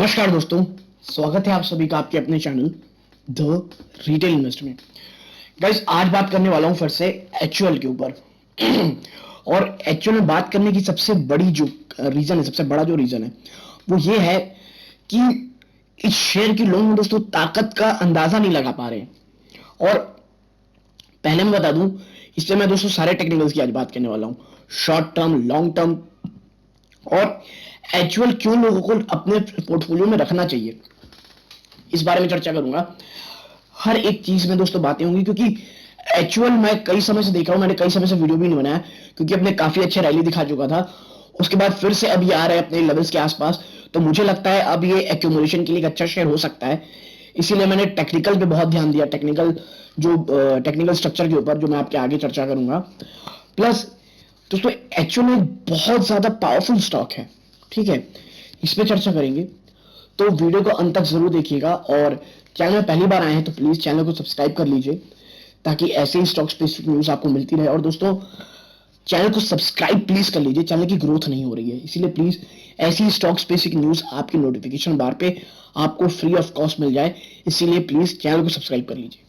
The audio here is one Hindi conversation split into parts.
नमस्कार दोस्तों, स्वागत है आप सभी का आपके अपने चैनल द रिटेल इन्वेस्टर में। गाइस, आज बात करने वाला हूं फिर से एचयूएल के ऊपर। और एचयूएल में बात करने की सबसे बड़ी जो रीजन है, सबसे बड़ा जो रीजन है वो ये है कि इस शेयर की लोग दोस्तों ताकत का अंदाजा नहीं लगा पा रहे। और पहले मैं बता दूं, इसलिए मैं दोस्तों सारे टेक्निकल्स की आज बात करने वाला हूं, शॉर्ट टर्म, लॉन्ग टर्म, और एचयूएल क्यों लोगों को अपने पोर्टफोलियो में रखना चाहिए, इस बारे में चर्चा करूंगा। हर एक चीज में दोस्तों बातें होंगी, क्योंकि एचयूएल मैं कई समय से देख रहा हूं, मैंने कई समय से वीडियो भी नहीं बनाया क्योंकि अपने काफी अच्छे रैली दिखा चुका था। उसके बाद फिर से अब ये आ रहा है अपने लेवल्स के आसपास, तो मुझे लगता है अब ये एक्यूमुलेशन के लिए एक अच्छा शेयर हो सकता है। इसीलिए मैंने टेक्निकल पे बहुत ध्यान दिया, टेक्निकल स्ट्रक्चर के ऊपर, जो मैं आपके आगे चर्चा करूंगा। प्लस दोस्तों एचयूएल में बहुत ज्यादा पावरफुल स्टॉक है, ठीक है, इस पे चर्चा करेंगे, तो वीडियो को अंत तक जरूर देखिएगा। और चैनल में पहली बार आए हैं तो प्लीज चैनल को सब्सक्राइब कर लीजिए, ताकि ऐसे ही स्टॉक स्पेसिफिक न्यूज आपको मिलती रहे। और दोस्तों चैनल को सब्सक्राइब प्लीज कर लीजिए, चैनल की ग्रोथ नहीं हो रही है, इसीलिए प्लीज ऐसी स्टॉक स्पेसिफिक न्यूज आपकी नोटिफिकेशन बार पे आपको फ्री ऑफ कॉस्ट मिल जाए, इसीलिए प्लीज चैनल को सब्सक्राइब कर लीजिए।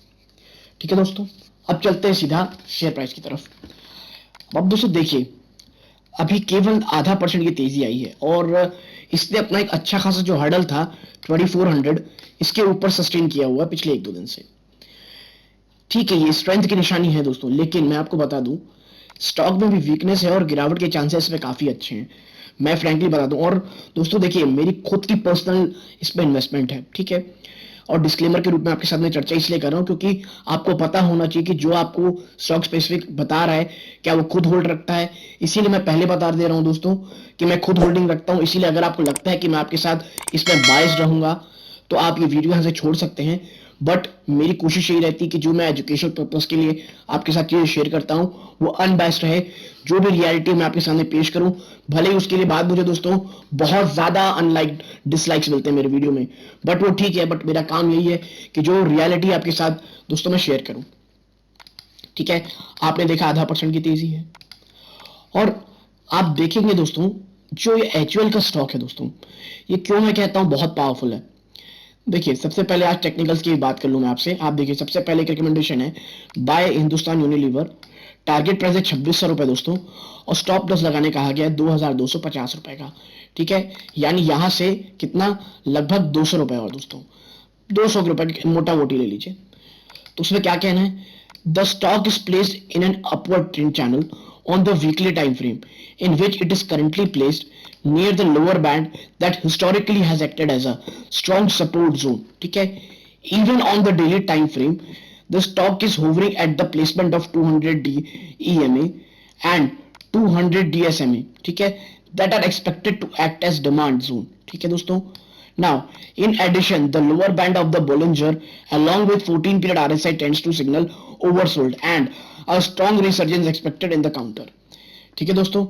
ठीक है दोस्तों, अब चलते हैं सीधा शेयर प्राइस की तरफ। अब दोस्तों देखिए, अभी केवल आधा % की तेजी आई है और इसने अपना एक अच्छा खासा जो हर्डल था 2400, इसके ऊपर सस्टेन किया हुआ पिछले 1-2 दिन से। ठीक है, ये स्ट्रेंथ की निशानी है दोस्तों, लेकिन मैं आपको बता दूं स्टॉक में भी वीकनेस है और गिरावट के चांसेस इसमें काफी अच्छे हैं, मैं फ्रैंकली बता दूं। और दोस्तों देखिए, मेरी खुद की पर्सनल इसमें इन्वेस्टमेंट है, ठीक है, और डिस्क्लेमर के रूप में आपके साथ में चर्चा इसलिए कर रहा हूं क्योंकि आपको पता होना चाहिए कि जो आपको स्टॉक स्पेसिफिक बता रहा है क्या वो खुद होल्ड रखता है। इसीलिए मैं पहले बता दे रहा हूं दोस्तों कि मैं खुद होल्डिंग रखता हूं। इसीलिए अगर आपको लगता है कि मैं आपके साथ इसमें बायस्ड रहूंगा तो आप ये वीडियो यहां से छोड़ सकते हैं, बट मेरी कोशिश यही रहती है कि जो मैं एजुकेशनल पर्पस के लिए आपके साथ चीजें शेयर करता हूं वो अनबायस्ड रहे। जो भी रियलिटी मैं आपके सामने पेश करूं, भले ही उसके लिए बाद मुझे दोस्तों बहुत ज्यादा अनलाइक डिसलाइक्स मिलते हैं मेरे वीडियो में, बट वो ठीक है, बट मेरा काम यही है कि जो रियलिटी आपके साथ दोस्तों मैं शेयर करूं। ठीक है, आपने देखा आधा % की तेजी है। और आप देखेंगे दोस्तों, जो ये एचयूएल का स्टॉक है दोस्तों, ये क्यों मैं कहता हूं बहुत पावरफुल है। देखिए, सबसे पहले आज टेक्निकल्स की बात कर लूं मैं आपसे। आप देखिए, सबसे पहले एक रिकमेंडेशन है, by Hindustan Unilever. Target price है 2600 रुपए दोस्तों, और स्टॉप लॉस लगाने कहा गया है 2250 रुपए का। ठीक है, यानी यहां से कितना, लगभग 200 रुपए और दोस्तों, 200 रुपए की मोटा मोटी ले लीजिए। तो उसमें क्या कहना है, the stock is placed in an upward trend channel on the weekly time frame in which it is currently placed near the lower band that historically has acted as a strong support zone. ठीक है, even on the daily time frame the stock is hovering at the placement of 200 EMA and 200 DSMA, ठीक है, that are expected to act as demand zone. ठीक है दोस्तों, now in addition the lower band of the Bollinger along with 14 period RSI tends to signal oversold and a strong resurgence expected in the counter. ठीक है दोस्तों,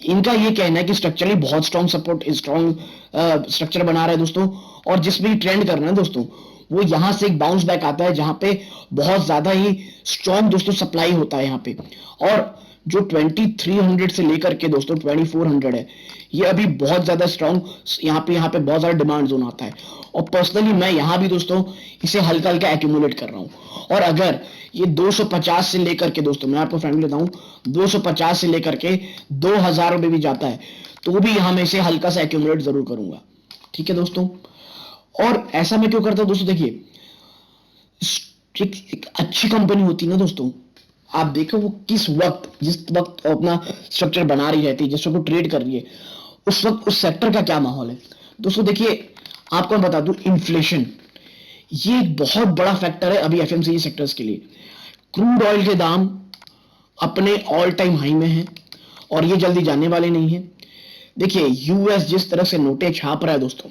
इनका ये कहना है कि स्ट्रक्चरली बहुत स्ट्रॉन्ग सपोर्ट, स्ट्रॉन्ग स्ट्रक्चर बना रहा है दोस्तों, और जिसमें ट्रेंड करना है दोस्तों वो यहां से एक बाउंस बैक आता है जहां पे बहुत ज्यादा ही स्ट्रॉन्ग दोस्तों सप्लाई होता है यहाँ पे। और जो 2300 से लेकर के दोस्तों 2400 है, ये अभी बहुत ज्यादा स्ट्रॉन्ग, यहाँ पे बहुत ज्यादा डिमांड जोन आता है। और पर्सनली मैं यहाँ भी दोस्तों इसे हल्का हल्का एक्यूमुलेट कर रहा हूँ। और अगर ये 250 से लेकर के दोस्तों, मैं आपको फ्रेंडली बताऊं, 250 से लेकर के 2000 रुपए भी जाता है तो भी यहां मैं इसे हल्का सा एक्यूमुलेट जरूर करूंगा। ठीक है दोस्तों, और ऐसा मैं क्यों करता हूं दोस्तों, देखिए एक अच्छी कंपनी होती है ना दोस्तों, आप देखो वो किस वक्त, जिस वक्त अपना स्ट्रक्चर बना रही रहती है, जिस वक्त वो ट्रेड कर रही है, उस वक्त उस सेक्टर का क्या माहौल है दोस्तों। देखिए आपको मैं बता दूं, इन्फ्लेशन ये एक बहुत बड़ा फैक्टर है अभी एफएमसीजी सेक्टर्स के लिए। क्रूड ऑयल के दाम अपने ऑल टाइम हाई में हैं और ये जल्दी जाने वाले नहीं है। देखिए यूएस जिस तरह से नोटें छाप रहा है दोस्तों,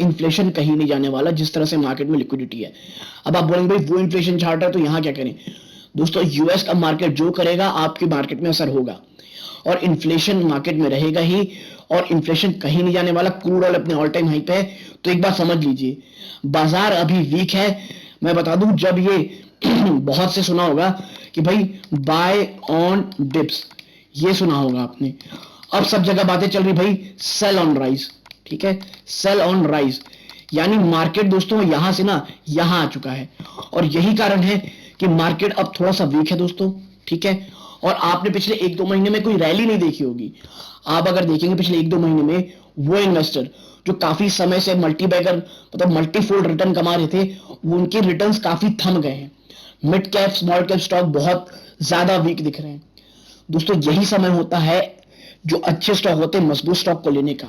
इन्फ्लेशन कहीं नहीं जाने वाला, जिस तरह से मार्केट में लिक्विडिटी है। अब आप बोलेंगे भाई वो इन्फ्लेशन छाट रहा है तो यहां क्या करें दोस्तों, यूएस का मार्केट जो करेगा आपकी मार्केट में असर होगा, और इन्फ्लेशन मार्केट में रहेगा ही, और इन्फ्लेशन कहीं नहीं जाने वाला। क्रूड ऑयल अपने ऑल टाइम हाई पे है, तो एक बात समझ लीजिए, बाजार अभी वीक है। मैं बता दूं, जब ये बहुत से सुना होगा कि भाई बाय ऑन डिप्स, ये सुना होगा आपने, अब सब जगह बातें चल रही भाई सेल ऑन राइज। ठीक है, सेल ऑन राइज, यानी मार्केट दोस्तों यहां से ना यहां आ चुका है, और यही कारण है कि मार्केट अब थोड़ा सा वीक है दोस्तों, ठीक है। और आपने पिछले 1-2 महीने में कोई रैली नहीं देखी होगी। आप अगर देखेंगे पिछले 1-2 महीने में, वो इन्वेस्टर जो काफी समय से मल्टी बैगर मतलब मल्टीफोल्ड रिटर्न कमा रहे थे, वो उनके रिटर्न्स काफी थम गए हैं। Mid cap small cap stock बहुत ज्यादा वीक दिख रहे हैं दोस्तों। यही समय होता है जो अच्छे स्टॉक होते हैं मजबूत स्टॉक को लेने का,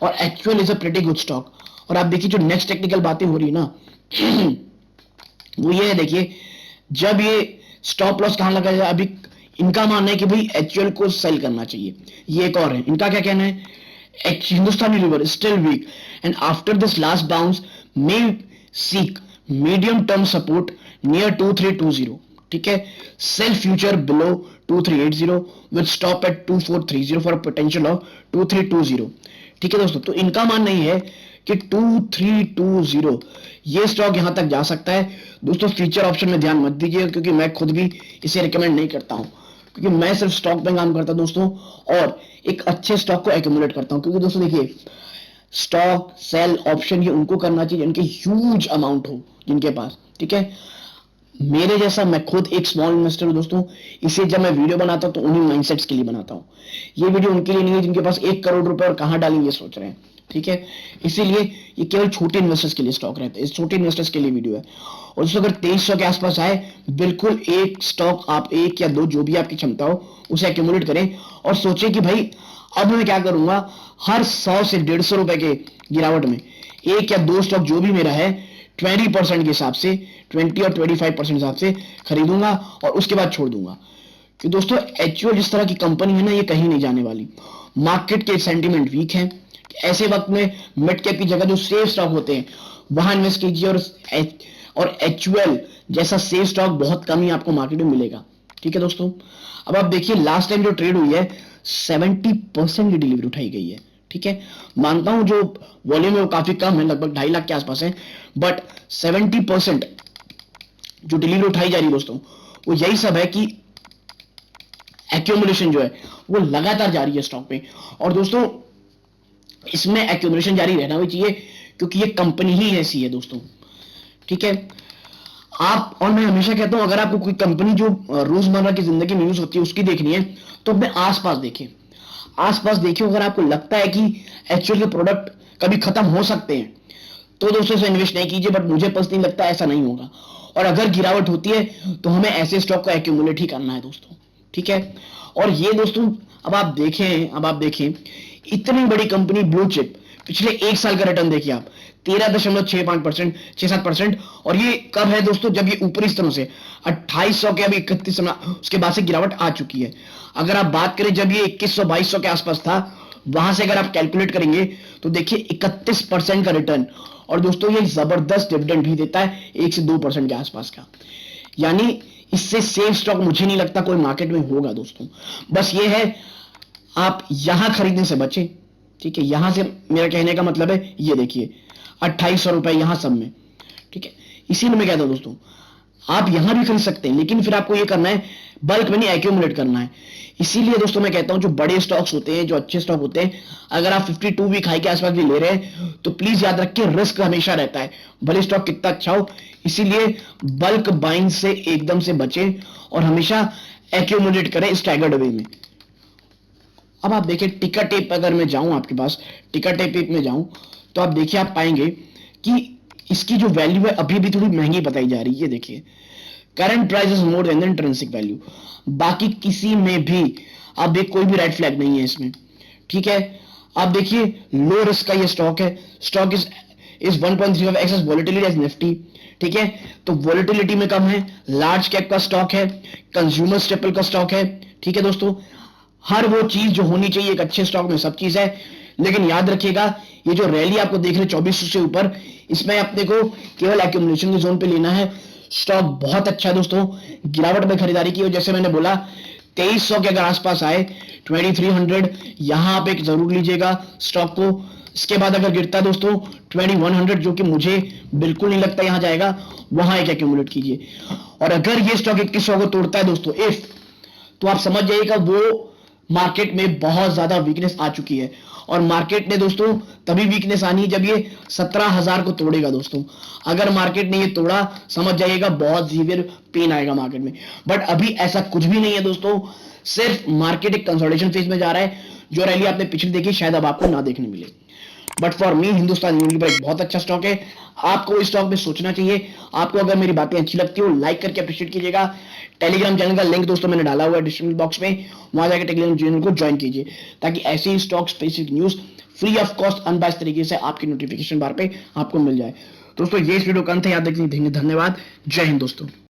और actual is a pretty good stock. और आप देखिए जो नेक्स्ट टेक्निकल बातें हो रही है ना वो ये है, देखिए जब ये स्टॉप लॉस कहां लगा जाए, अभी इनका मानना है कि भाई एचयूएल को सेल करना चाहिए। ये एक और है, इनका क्या कहना है, Hindustani river still weak and after this last bounce may seek medium term support near 2320, ठीक है। Sell future below 2380 with stop at 2430 for potential of 2320, ठीक है दोस्तों। तो इनका मानना ही है कि 2320 ये स्टॉक यहां तक जा सकता है दोस्तों। फ्यूचर ऑप्शन में ध्यान मत दीजिए, क्योंकि मैं खुद भी इसे रिकमेंड नहीं करता हूं, क्योंकि मैं सिर्फ स्टॉक में काम करता हूं दोस्तों, और एक अच्छे स्टॉक को एक्यूमुलेट करता हूं। क्योंकि दोस्तों देखिए, स्टॉक सेल ऑप्शन ये उनको करना चाहिए जिनके ह्यूज अमाउंट हो, जिनके पास, ठीक है। मेरे जैसा, मैं खुद एक स्मॉल इन्वेस्टर हूं दोस्तों, इसे जब मैं वीडियो बनाता हूं तो उन्हीं माइंडसेट्स के लिए बनाता हूं। ये वीडियो उनके लिए नहीं है जिनके पास 1 करोड़ रुपए और कहां डालेंगे सोच रहे हैं, ठीक है। इसीलिए ये केवल छोटे इन्वेस्टर्स के लिए स्टॉक रहता है, इस छोटे इन्वेस्टर्स के लिए वीडियो है। और दोस्तों अगर 2300 के आसपास आए, बिल्कुल एक स्टॉक आप, एक या दो जो भी आपकी क्षमता हो, उसे एक्यूमुलेट करें और सोचें कि भाई अब मैं क्या करूंगा, हर 100 से 150 रुपए के गिरावट में एक या दो स्टॉक जो भी मेरा है 20% के हिसाब से, 20 और 25% हिसाब से खरीदूंगा और उसके बाद छोड़ दूंगा। कि दोस्तों एचयूएल जिस तरह की कंपनी है ना, ये कहीं नहीं जाने वाली। मार्केट के सेंटीमेंट वीक है, ऐसे वक्त में मिड कैप की जगह जो सेफ स्टॉक होते हैं वहां इन्वेस्ट कीजिए, और एचयूएल जैसा सेफ स्टॉक बहुत कम ही आपको मार्केट में मिलेगा, ठीक है दोस्तों। अब आप देखिए लास्ट टाइम जो ट्रेड हुई है 70% की डिलीवरी उठाई गई है, ठीक है। मानता हूं जो वॉल्यूम है वो काफी कम है, लगभग 2.5 लाख के आसपास है, बट 70% जो डिलीवरी उठाई जा रही है दोस्तों, वो यही सब है कि एक्यूमुलेशन जो है वो लगातार जारी है स्टॉक में। और दोस्तों इसमें एक्यूमुलेशन जारी रहना भी चाहिए, क्योंकि ये कंपनी ही ऐसी है दोस्तों, ठीक है। आप, और मैं हमेशा कहता हूं अगर आपको कोई कंपनी जो रोजमर्रा की जिंदगी में यूज होती है उसकी देखनी है, तो अपने आसपास देखें, आसपास देखिए। अगर आपको लगता है कि एक्चुअल के प्रोडक्ट कभी खत्म हो सकते हैं, तो दोस्तों इसे इन्वेस्ट नहीं कीजिए, बट मुझे पर्सनली लगता है ऐसा नहीं होगा। और अगर गिरावट होती है तो हमें ऐसे स्टॉक को एक्यूमुलेट ही करना है दोस्तों, ठीक है। और ये दोस्तों अब आप देखें इतनी बड़ी कंपनी ब्लू चिप, पिछले 1 साल का रिटर्न देखिए आप, 13.65%, 6-7%। और ये कब है दोस्तों, जब ये ऊपरी स्तरों से 2800 के, अभी 31, उसके बाद से गिरावट आ चुकी है। अगर आप बात करें जब ये 2100-2200 के आसपास था, वहां से अगर आप कैलकुलेट करेंगे तो देखिए 31% का रिटर्न। और दोस्तों ये जबरदस्त डिविडेंड भी देता है 1 से 2% के आसपास का। यानी इससे सेफ स्टॉक मुझे नहीं लगता कोई मार्केट में होगा दोस्तों। बस ये है, आप यहां खरीदने से बचें, ठीक है। यहां से मेरा कहने का मतलब है, ये देखिए 2800 रुपए यहां सब में, ठीक है। इसीलिए मैं कहता हूं दोस्तों आप यहां भी खरीद सकते हैं, लेकिन फिर आपको ये करना है बल्क में नहीं, एक्यूमुलेट करना है। इसीलिए दोस्तों मैं कहता हूं जो बड़े स्टॉक्स होते हैं, जो अच्छे स्टॉक होते हैं, अगर आप 52 वीक हाई के आसपास भी ले रहे हैं तो प्लीज याद रखिए रिस्क हमेशा रहता है, भले स्टॉक कितना अच्छा हो। इसीलिए बल्क बाइंग से एकदम से बचें और हमेशा एक्यूमुलेट करें स्टैगर्ड वे में। अब आप देखिए टिकर टेप, अगर मैं जाऊं आपके पास टिकर टेप में जाऊं, तो आप देखिए आप पाएंगे कि इसकी जो वैल्यू है अभी भी थोड़ी महंगी बताई जा रही है। देखिए current price is more than intrinsic value, बाकी किसी में भी आप देख कोई भी रेड फ्लैग नहीं है इसमें, ठीक है। आप देखिए लो रिस्क का ये स्टॉक है, stock is 1.35x volatility as Nifty, ठीक है। तो वॉलेटिलिटी में कम है, लार्ज कैप का स्टॉक है, कंज्यूमर स्टेपल का स्टॉक है, ठीक है दोस्तों। हर वो चीज जो होनी चाहिए एक अच्छे स्टॉक में सब चीज है। लेकिन याद रखिएगा ये जो रैली आपको देख रहे 2400 से ऊपर, इसमें अपने को केवल एक्यूमुलेशन के जोन पे लेना है। स्टॉक बहुत अच्छा है दोस्तों, गिरावट में खरीदारी की, और जैसे मैंने बोला 2300 के अगर आसपास आए 2300, यहां आप एक जरूर लीजिएगा स्टॉक को। इसके बाद अगर गिरता है दोस्तों 2100, जो कि मुझे बिल्कुल नहीं लगता यहां जाएगा, वहां एक एक्यूमुलेट कीजिए। और अगर ये स्टॉक 2100 को तोड़ता है दोस्तों, इफ, तो आप समझ जाइएगा वो मार्केट में बहुत ज्यादा वीकनेस आ चुकी है और मार्केट ने दोस्तों तभी वीकनेस आनी है जब ये 17,000 को तोड़ेगा दोस्तों। अगर मार्केट ने ये तोड़ा समझ जाइएगा बहुत सीवियर पेन आएगा मार्केट में। बट अभी ऐसा कुछ भी नहीं है दोस्तों, सिर्फ मार्केट एक कंसोलिडेशन फेज में जा रहा है। जो रैली आपने पिछली देखी शायद अब आपको ना देखने मिले। But for me Hindustan Unilever एक बहुत अच्छा स्टॉक है, आपको इस स्टॉक में सोचना चाहिए। आपको अगर मेरी बातें अच्छी लगती हो लाइक करके अप्रिशिएट कीजिएगा। टेलीग्राम चैनल का लिंक दोस्तों मैंने डाला हुआ है डिस्क्रिप्शन बॉक्स में, वहां जाकर टेलीग्राम चैनल को ज्वाइन कीजिए ताकि ऐसे ही stock specific news free of cost unbiased तरीके से आपकी नोटिफिकेशन बार पे आपको मिल जाए। दोस्तों ये इस वीडियो का अंत है, याद रखिए। धन्यवाद। जय हिंद दोस्तों।